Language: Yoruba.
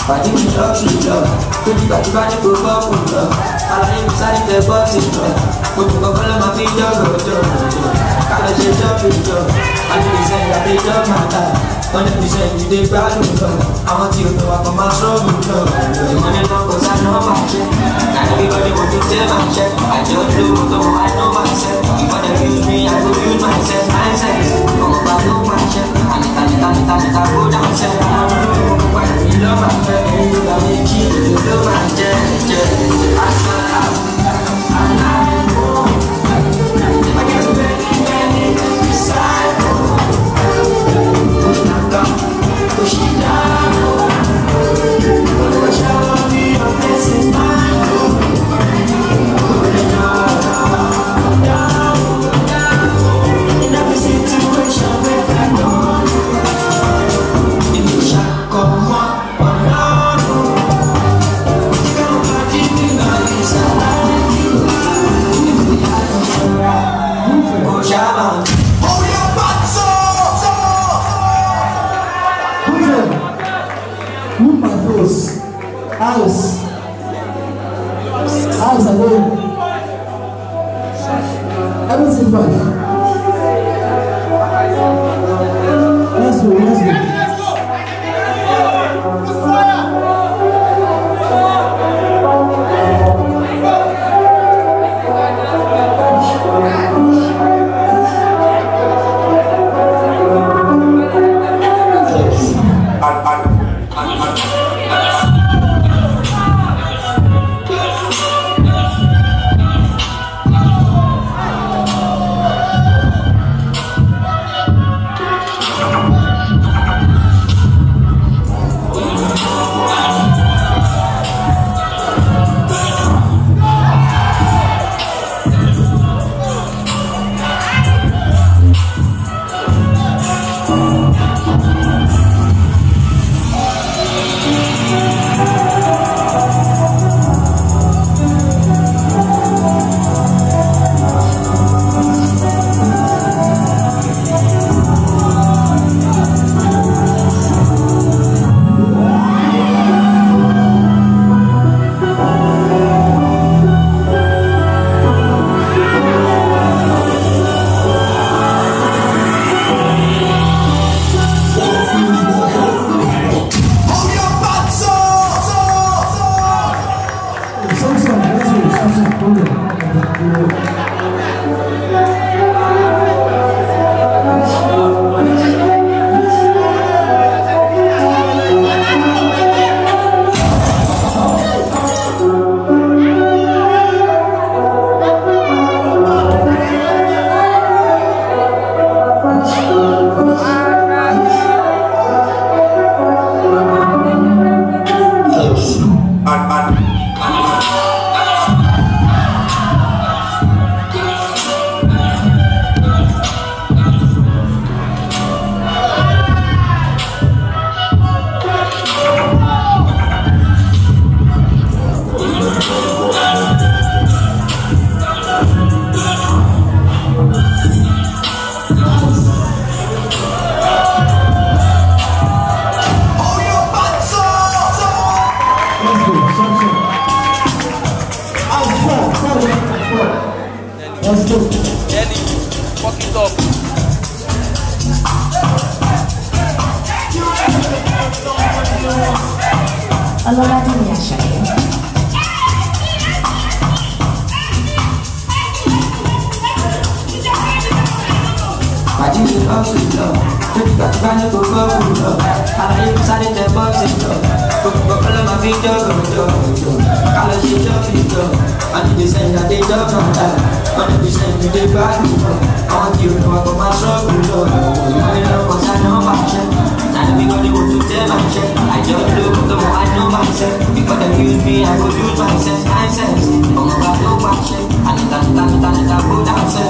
Pàdé mi lọ́ọ̀tù lọ, tó ti gbàdúrà ní kò bọ́ọ̀kù lọ. Àlàyé mi sáré tẹ bọ́ọ̀tì lọ, gbogbo kọ̀ọ̀kan ló máa fi jọ́gọ̀jọ́. Kálọ̀ ṣe jọ́ọ̀bù jọ, 100% àdéjọ́ máa ta, 100% ìdè gbádùn lọ. Àwọn tí o tó wà kọ́ máa ṣọ́ọ̀bù lọ. Ìmọ̀lẹ́ náà kò sá náà máa ṣe, láti bí bọ́dé mo tún tẹ́ máa ṣe. Àjọ olówó tó wà náà máa ṣe. Ìfọ̀dẹ̀ use me, I go use myself, mindset. Ọmọ bá ló máa ṣe, àníkàníkàníkà kó dáhùn ṣe. Ló máa fẹ́ ẹ̀yìn ìgbà méjì ló máa jẹ́ àṣà aláìmọ́. Akẹ́kọ̀ọ́ ẹni ṣáìkò òṣìṣàkà òṣìṣàkò olùwàṣàwọ̀ bí ọ̀fẹ́sì máìkò in every situation where I go. In the shadow, House alone. Everything fine. Let's go. Ellie, fuck it up. Allora ti riesce. Pàdé mi lọ́ọ̀tù lọ, tó ti gbàdúrà ní kò bọ́ọ̀kù lọ. Àlàyé mi sáré tẹ bọ́ọ̀tì lọ, gbogbo kọ̀ọ̀kan ló máa fi jọ́gọ̀jọ́. Kálọ̀ ṣe jọ́ọ̀bù jọ, 100% àdéjọ́ máa ta, 100% ìdè gbádùn lọ. Àwọn tí o lọ kọ́ máa ṣọ́ọ̀bù lọ. Ìmọ̀lẹ́ náà kọ́ sá náà máa ṣẹ́. Láti bí wọ́n ní mo tún tẹ́ máa ṣẹ́. Àjọ olówó tó wà náà máa ṣẹ́. Because they use me, I go use myself, mindset. Ọmọ bá ló máa ṣẹ́. Àníkàníkàníkà kó dáhùn sẹ́.